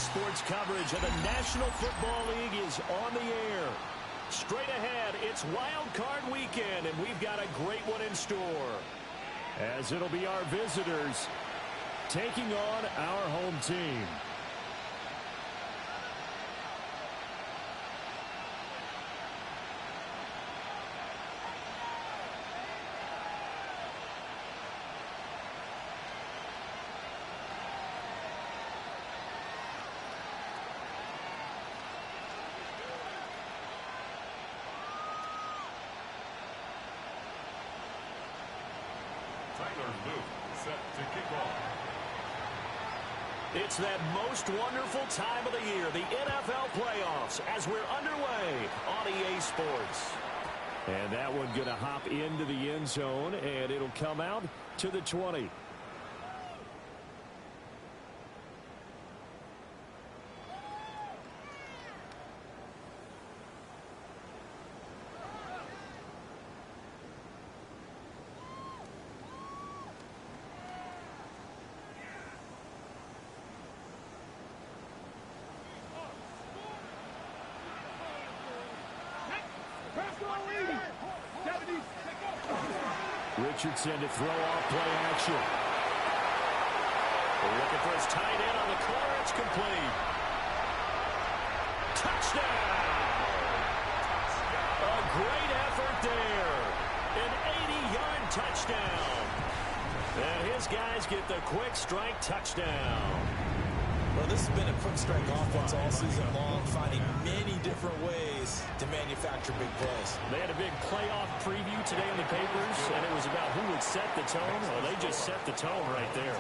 Sports coverage of the National Football League is on the air. Straight ahead, it's Wild Card Weekend, and we've got a great one in store. As it'll be our visitors taking on our home team. It's that most wonderful time of the year, the NFL playoffs, as we're underway on EA Sports. And that one going to hop into the end zone, and it'll come out to the 20. Richardson to throw off play action. They're looking for his tight end on the corner. It's complete. Touchdown! A great effort there. An 80-yard touchdown. And his guys get the quick strike touchdown. Well, this has been a quick strike offense all season long, finding many different ways to manufacture big plays. They had a big playoff preview today in the papers, and it was about who would set the tone. Well, they just set the tone right there.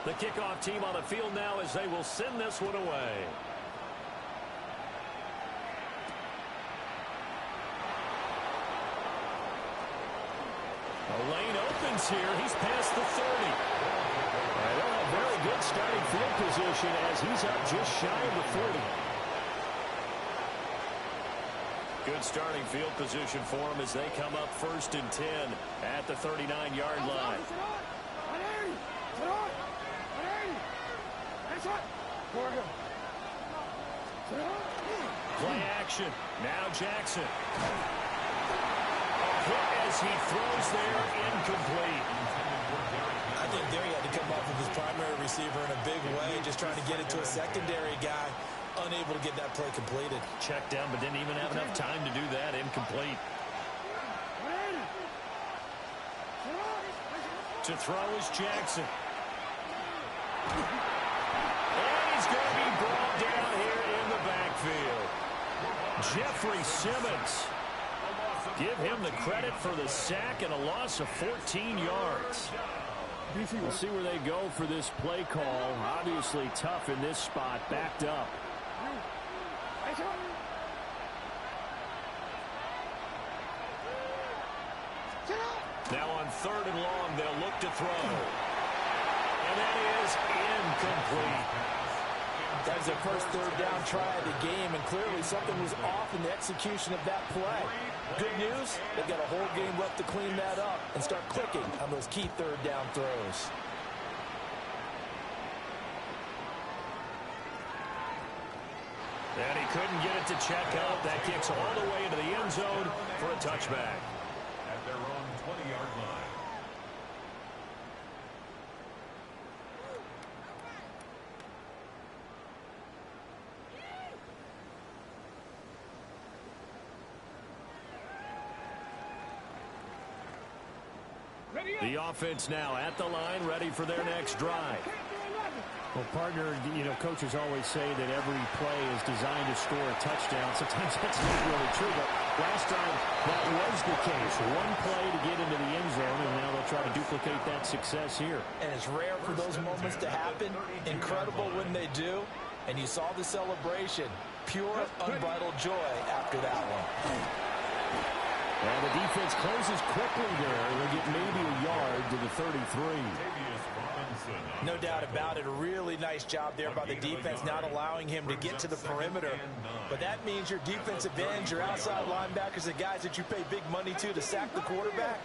The kickoff team on the field now as they will send this one away. The lane opens here. He's past the 30. They'll have very good starting field position as he's up just shy of the 40. Good starting field position for him as they come up 1st and 10 at the 39-yard line. Play action. Now Jackson. A hit as he throws there, incomplete. I think there he had to come up with his primary receiver in a big way, just trying to get it to a secondary guy, unable to get that play completed. Checked down, but didn't even have enough time to do that. Incomplete. To throw is Jackson. He's going to be brought down here in the backfield. Jeffrey Simmons. Give him the credit for the sack and a loss of 14 yards. We'll see where they go for this play call. Obviously tough in this spot, backed up. Now on 3rd and long, they'll look to throw. And that is incomplete. That was their first 3rd down try of the game, and clearly something was off in the execution of that play. Good news, they've got a whole game left to clean that up and start clicking on those key 3rd down throws. And he couldn't get it to check out. That kicks all the way into the end zone for a touchback. At their own 20-yard line. The offense now at the line, ready for their next drive. Well, partner, coaches always say that every play is designed to score a touchdown. Sometimes that's not really true, but last time that was the case. One play to get into the end zone, and now they'll try to duplicate that success here. And it's rare for those moments to happen. Incredible when they do. And you saw the celebration. pure, unbridled joy after that one. And the defense closes quickly there. They'll get maybe a yard to the 33. No doubt about it. A really nice job there by the defense, not allowing him to get to the perimeter. But that means your defensive ends, your outside linebackers, the guys that you pay big money to sack the quarterback,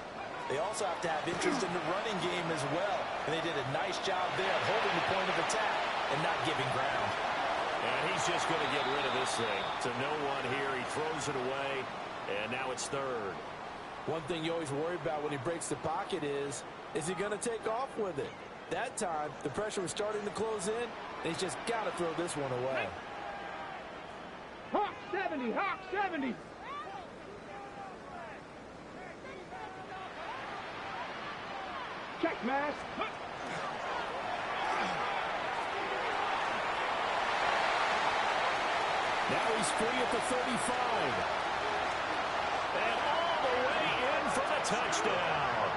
they also have to have interest in the running game as well. And they did a nice job there of holding the point of attack and not giving ground. And he's just going to get rid of this thing. To no one here. He throws it away. And now it's third. One thing you always worry about when he breaks the pocket is he going to take off with it? That time, the pressure was starting to close in, and he's just got to throw this one away. Hawk 70, Hawk 70. Check, mask. Now he's free at the 35. And all the way in for the touchdown.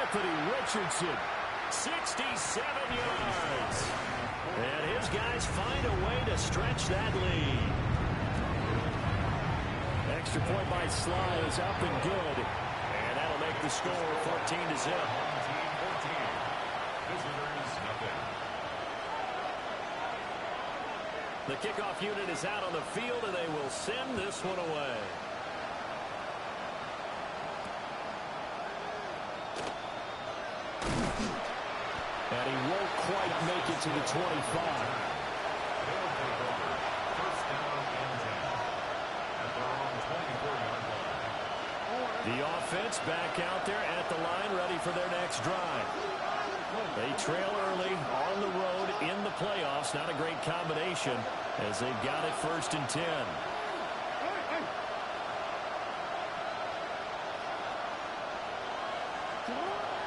Anthony Richardson. 67 yards. And his guys find a way to stretch that lead. Extra point by Sly is up and good. And that'll make the score 14-0. The kickoff unit is out on the field, and they will send this one away. And he won't quite make it to the 25. The offense back out there at the line, ready for their next drive. They trail early on the road in the playoffs. Not a great combination as they've got it 1st and 10.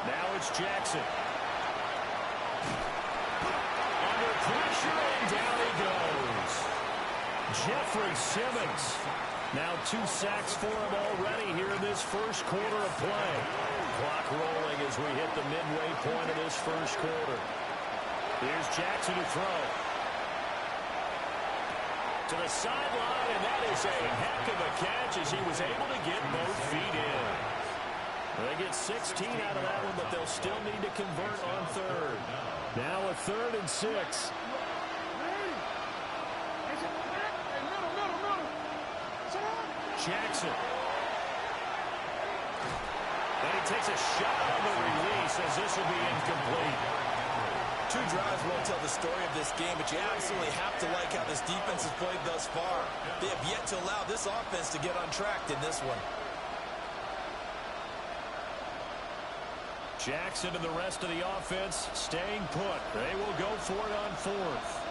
Now it's Jackson. Under pressure, and down he goes. Jeffrey Simmons. Now 2 sacks for him already here in this first quarter of play. Clock rolling as we hit the midway point of this first quarter. Here's Jackson to throw. To the sideline, and that is a heck of a catch as he was able to get both feet in. They get 16 out of that one, but they'll still need to convert on third. Now a 3rd and 6. Jackson. And he takes a shot on the release as this will be incomplete. 2 drives won't tell the story of this game, but you absolutely have to like how this defense has played thus far. They have yet to allow this offense to get untracked in this one. Jackson and the rest of the offense staying put. They will go for it on 4th.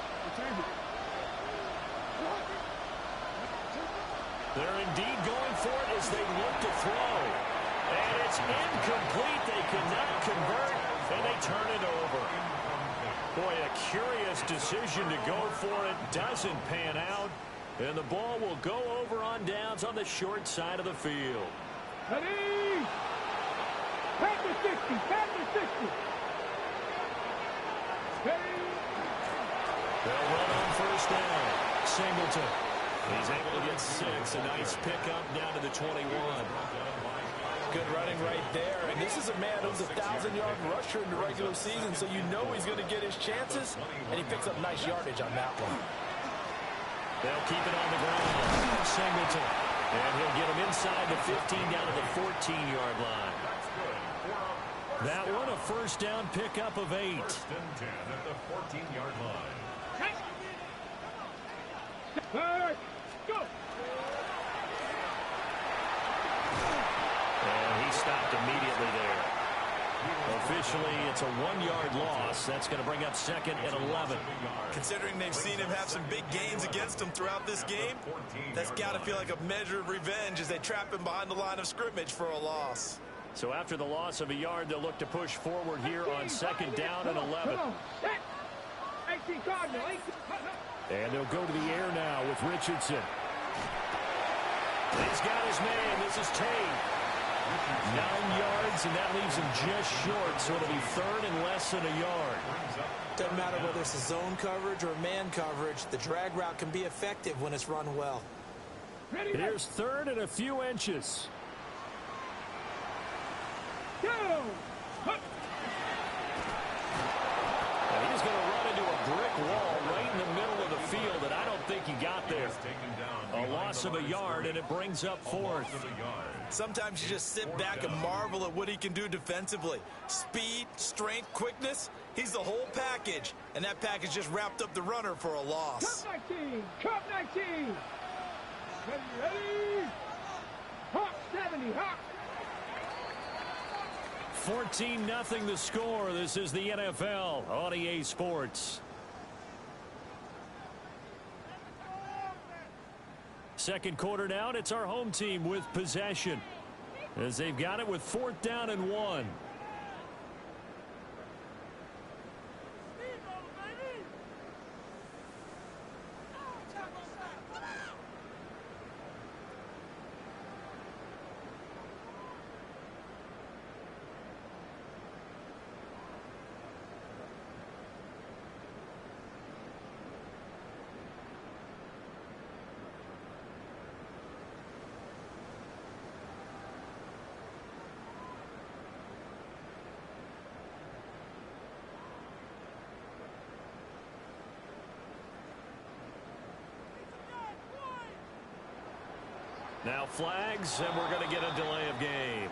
They're indeed going for it as they look to throw. And it's incomplete. They cannot convert, and they turn it over. Boy, a curious decision to go for it. Doesn't pan out. And the ball will go over on downs on the short side of the field. Ready? Back to 60. Back to 60. Ready? They'll run on 1st down. Singleton. He's able to get 6. A nice pickup down to the 21. Good running right there. And this is a man who's a 1,000-yard rusher in the regular season, so you know he's going to get his chances, and he picks up nice yardage on that one. They'll keep it on the ground. Singleton. And he'll get him inside the 15 down to the 14-yard line. That one a 1st down pickup of 8. 1st and 10 at the 14-yard line. Go! And he stopped immediately there. Officially, it's a 1-yard loss. That's going to bring up 2nd and 11. Considering they've seen him have some big gains against them throughout this game, that's got to feel like a measure of revenge as they trap him behind the line of scrimmage for a loss. So after the loss of a yard, they'll look to push forward here on 2nd down and 11. And they'll go to the air now with Richardson. He's got his man. This is Tate. 9 yards plays, and that leaves him just short, so it'll be third and less than a yard. Doesn't matter whether it's a zone coverage or man coverage, the drag route can be effective when it's run well. Here's third and a few inches. Go! He's going to run into a brick wall right in the middle of the field, and I don't think he got there. A loss of a yard, and it brings up fourth. Sometimes you just sit back and marvel at what he can do defensively. Speed, strength, quickness, he's the whole package. And that package just wrapped up the runner for a loss. Cup 19! Cup 19! Ready? Hawk 70, Hawk! 14-0 the score. This is the NFL on EA Sports. Second quarter down, it's our home team with possession, as they've got it with 4th down and 1. Now flags, and we're going to get a delay of game.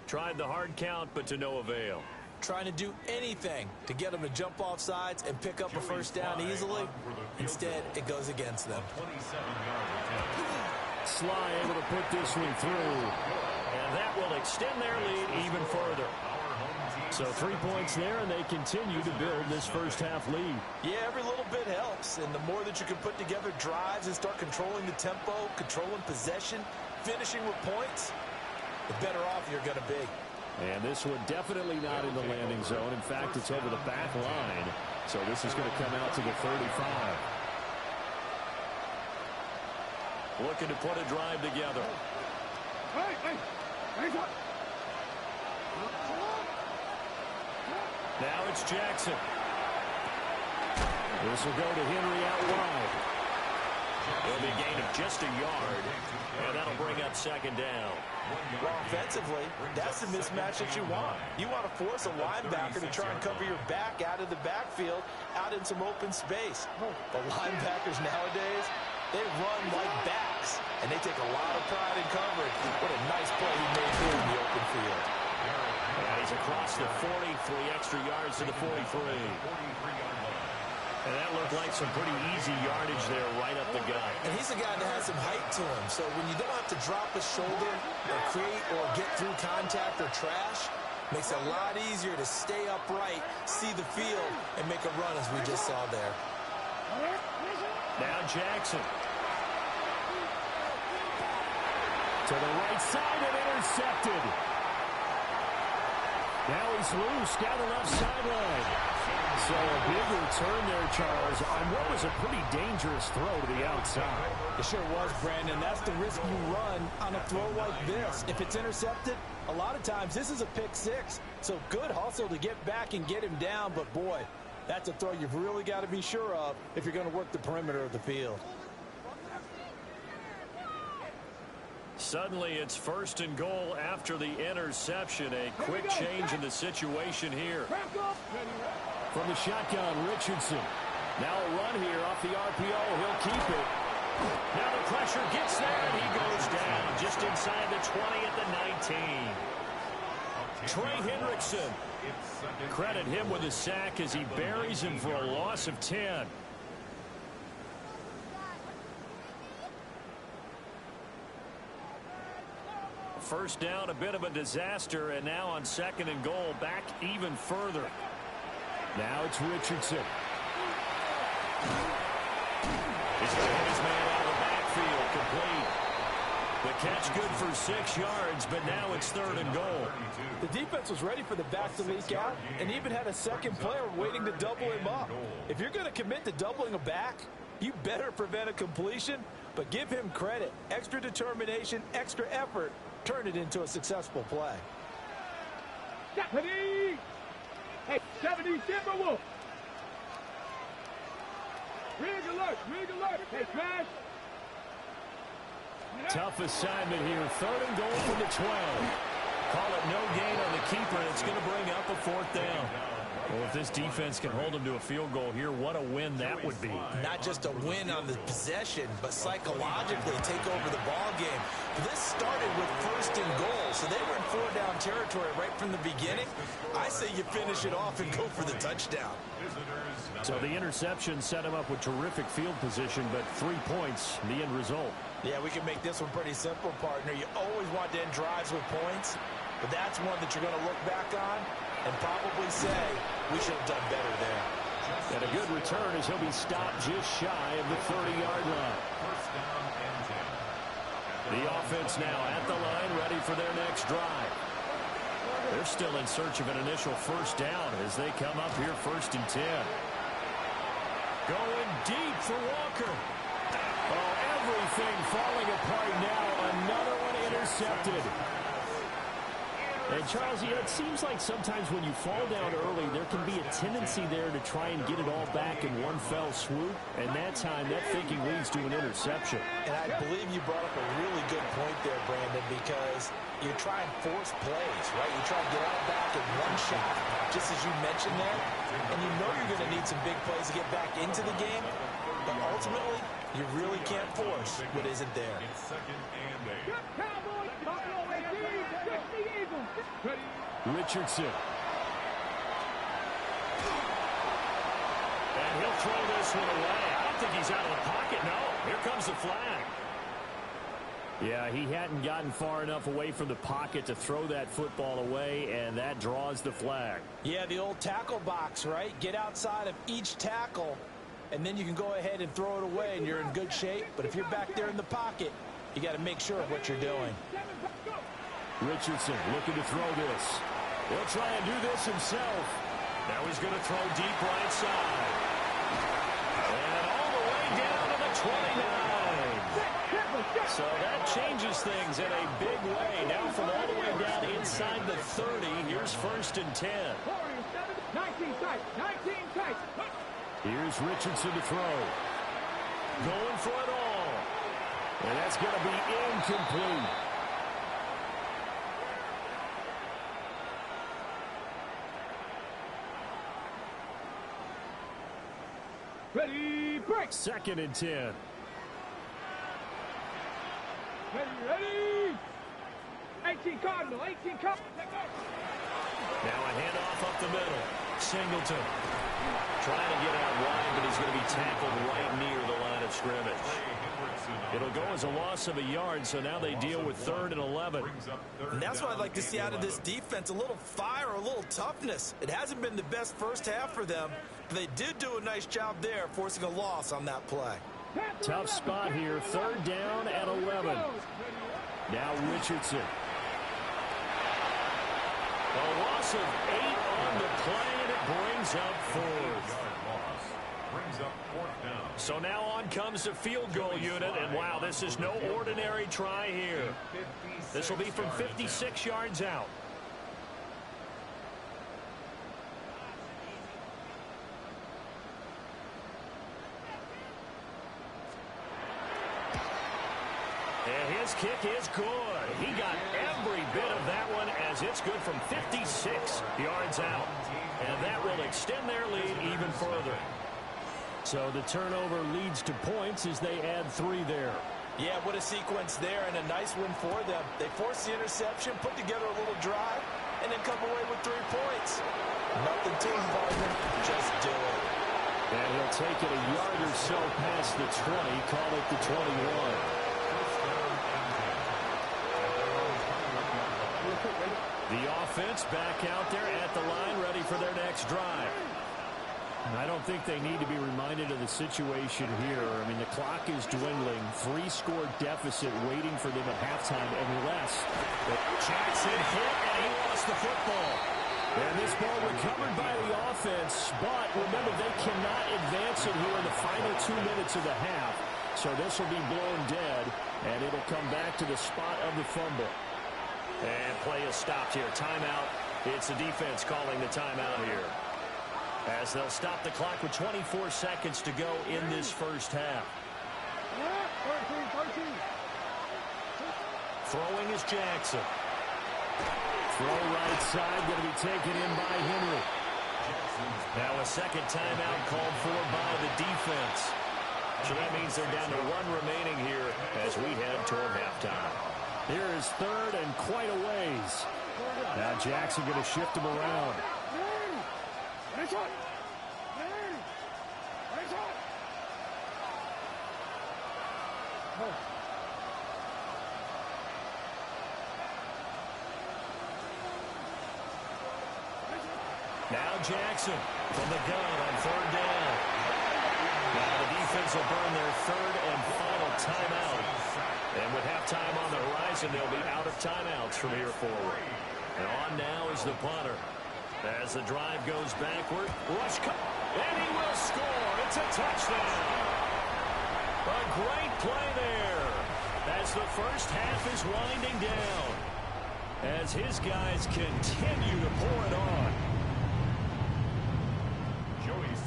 Tried the hard count, but to no avail. Trying to do anything to get them to jump off sides and pick up a first down easily. Instead, it goes against them. Sly able to put this one through. And that will extend their lead even further. So 3 points there, and they continue to build this first half lead. Yeah, every little bit helps. And the more that you can put together drives and start controlling the tempo, controlling possession, finishing with points, the better off you're going to be. And this one definitely not in the landing zone. In fact, it's over the back line. So this is going to come out to the 35. Looking to put a drive together. Hey, hands up! Now it's Jackson. This will go to Henry out wide. It'll be a gain of just a yard, and that'll bring up 2nd down. Well, offensively, that's the mismatch that you want. You want to force a linebacker to try and cover your back out of the backfield, out in some open space. The linebackers nowadays, they run like backs, and they take a lot of pride in coverage. What a nice play he made here in the open field. And he's across the 40, 3 extra yards to the 43. And that looked like some pretty easy yardage there right up the gut. And he's a guy that has some height to him, so when you don't have to drop a shoulder or create or get through contact or trash, makes it a lot easier to stay upright, see the field, and make a run as we just saw there. Now Jackson. To the right side and intercepted. Now he's loose down the left sideline. So a big return there, Charles, on what was a pretty dangerous throw to the outside. It sure was, Brandon. That's the risk you run on a throw like this. If it's intercepted, a lot of times this is a pick six. So good hustle to get back and get him down. But, boy, that's a throw you've really got to be sure of if you're going to work the perimeter of the field. Suddenly it's 1st and goal after the interception. A quick change in the situation here. From the shotgun, Richardson. Now a run here off the RPO. He'll keep it. Now the pressure gets there, and he goes down just inside the 20 at the 19. Trey Hendrickson. Credit him with a sack as he buries him for a loss of 10. First down, a bit of a disaster, and now on 2nd and goal, back even further. Now it's Richardson. He's going to hit his man out of the backfield, complete. The catch good for 6 yards, but now it's 3rd and goal. The defense was ready for the back to leak out and even had a second player waiting to double him up. If you're going to commit to doubling a back, You better prevent a completion, but give him credit. Extra determination, extra effort, turn it into a successful play. 70! Hey, 70 Timberwolves! Rig alert! Rig alert! Hey, Trash! Tough assignment here. 3rd and goal from the 12. Call it no gain on the keeper, and it's going to bring up a 4th down. Well, if this defense can hold them to a field goal here, what a win that would be. Not just a win on the possession, but psychologically take over the ball game. This started with 1st and goal, so they were in 4-down territory right from the beginning. I say you finish it off and go for the touchdown. So the interception set him up with terrific field position, but 3 points, the end result. Yeah, we can make this one pretty simple, partner. You always want to end drives with points, but that's one that you're going to look back on and probably say, we should have done better there. And a good return as he'll be stopped just shy of the 30-yard line. The offense now at the line, ready for their next drive. They're still in search of an initial 1st down as they come up here 1st and 10. Going deep for Walker. Oh, everything falling apart now. Another one intercepted. And, Charles, you know, it seems like sometimes when you fall down early, there can be a tendency there to try and get it all back in one fell swoop. And that time, that thinking leads to an interception. And I believe you brought up a really good point there, Brandon, because you try and force plays, right? You try and get all back in one shot, just as you mentioned there. And you know you're going to need some big plays to get back into the game. But ultimately, you really can't force what isn't there. Richardson. And he'll throw this one away. I don't think he's out of the pocket, no. Here comes the flag. Yeah, he hadn't gotten far enough away from the pocket to throw that football away, and that draws the flag. Yeah, the old tackle box, right? Get outside of each tackle, and then you can go ahead and throw it away, and you're in good shape. But if you're back there in the pocket, you got to make sure of what you're doing. Richardson looking to throw this. He'll try and do this himself. Now he's going to throw deep right side. And all the way down to the 29. So that changes things in a big way. Now from all the way down inside the 30, here's 1st and 10. 19 tight, 19 tight. Here's Richardson to throw. Going for it all. And that's going to be incomplete. Ready, break. 2nd and 10. Ready. 18 Cardinal, 18 Cardinal. Now a handoff up the middle. Singleton trying to get out wide, but he's going to be tackled right near the line of scrimmage. It'll go as a loss of a yard, so now they deal with 3rd and 11. And that's what I'd like to see out of this defense, a little fire, a little toughness. It hasn't been the best first half for them, but they did do a nice job there, forcing a loss on that play. Tough spot here, 3rd down and 11. Now Richardson. A loss of 8 on the play, and it brings up 4th. So now on comes the field goal unit, and wow, this is no ordinary try here. This will be from 56 yards out. And his kick is good. He got every bit of that one as it's good from 56 yards out. And that will extend their lead even further. So the turnover leads to points as they add 3 there. Yeah, what a sequence there, and a nice win for them. They forced the interception, put together a little drive, and then come away with 3 points. Nothing to him, partner. Just do it. And he'll take it a yard or so past the 20, call it the 21. The offense back out there at the line, ready for their next drive. I don't think they need to be reminded of the situation here. I mean, the clock is dwindling. 3-score deficit waiting for them at halftime unless Jackson hit, and he lost the football. And this ball recovered by the offense, but remember, they cannot advance it here in the final 2 minutes of the half. So this will be blown dead, and it'll come back to the spot of the fumble. And play is stopped here. Timeout. It's the defense calling the timeout here, as they'll stop the clock with 24 seconds to go in this first half. Throwing is Jackson. Throw right side, going to be taken in by Henry. Now a second timeout called for by the defense. So that means they're down to 1 remaining here as we head toward halftime. Here is third and quite a ways. Now Jackson going to shift him around. Now Jackson from the gun on 3rd down. Now the defense will burn their 3rd and final timeout. And with halftime on the horizon, they'll be out of timeouts from here forward. And on now is the punter. As the drive goes backward, rush cut, and he will score. It's a touchdown. A great play there as the first half is winding down, as his guys continue to pour it on.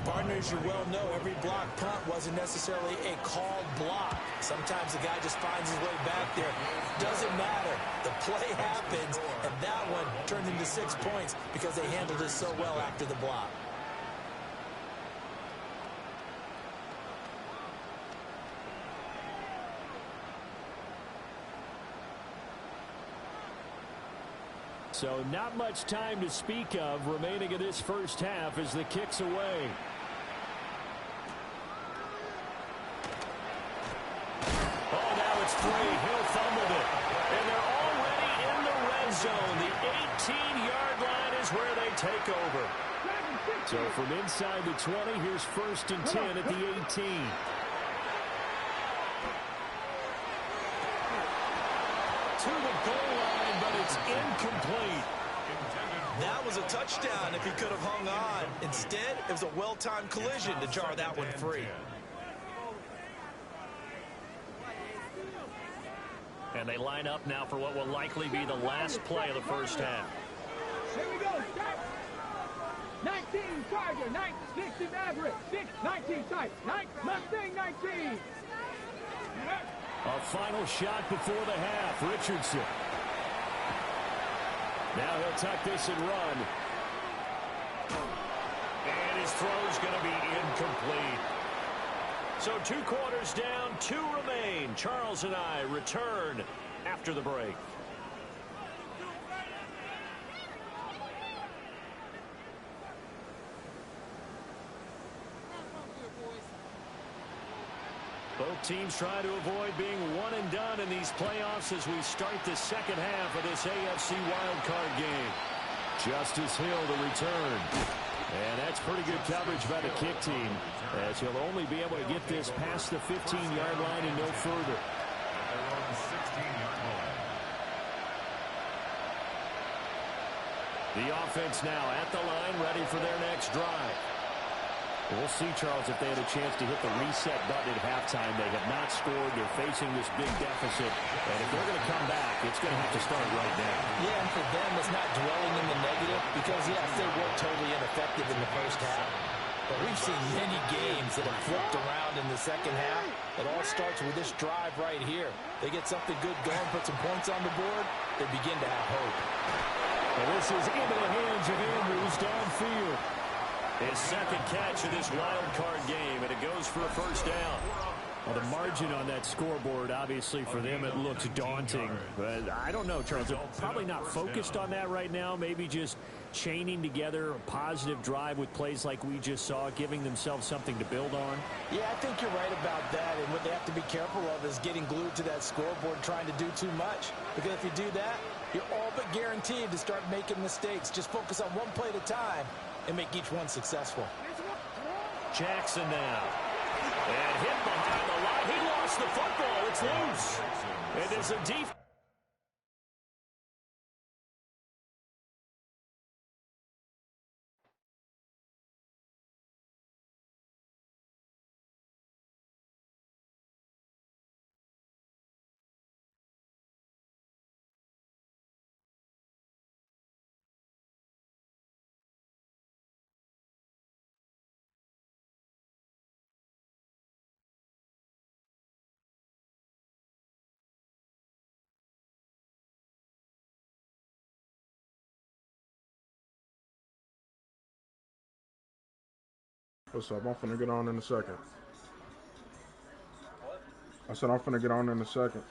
Partner, as you well know, every block punt wasn't necessarily a called block. Sometimes the guy just finds his way back there. Doesn't matter. The play happens, and that one turned into 6 points because they handled it so well after the block. So not much time to speak of remaining in this first half as the kick's away. Oh, now it's 3. Hill fumbled it. And they're already in the red zone. The 18-yard line is where they take over. So from inside the 20, here's 1st and 10 at the 18. To the goal line, but it's incomplete. That was a touchdown if he could have hung on. Instead, it was a well-timed collision to jar that one free. And they line up now for what will likely be the last play of the first half. Here we go. Start. 19 Charger, 60 Maverick, 19 type, Mustang 19. A final shot before the half. Richardson. Now he'll tuck this and run. And his throw's going to be incomplete. So 2 quarters down, 2 remain. Charles and I return after the break. Both teams try to avoid being one and done in these playoffs as we start the second half of this AFC wildcard game. Justice Hill to return. And that's pretty good coverage by the kick team, as he'll only be able to get this past the 15-yard line and no further. The offense now at the line, ready for their next drive. We'll see, Charles, if they had a chance to hit the reset button at halftime. They have not scored. They're facing this big deficit. And if they're going to come back, it's going to have to start right now. Yeah, and for them, it's not dwelling in the negative because, yes, they were totally ineffective in the first half. But we've seen many games that have flipped around in the second half. It all starts with this drive right here. They get something good going, put some points on the board, they begin to have hope. And this is into the hands of Andrews downfield. His second catch of this wild card game, and it goes for a first down. Well, the margin on that scoreboard, obviously, for them, it looks daunting. But I don't know, Charles. They're probably not focused on that right now. Maybe just chaining together a positive drive with plays like we just saw, giving themselves something to build on. Yeah, I think you're right about that. And what they have to be careful of is getting glued to that scoreboard, trying to do too much. Because if you do that, you're all but guaranteed to start making mistakes. Just focus on one play at a time and make each one successful. Jackson now. And hit behind the line. He lost the football. It's loose. It is a defense. What's up? I'm finna get on in a second. I said I'm finna get on in a second.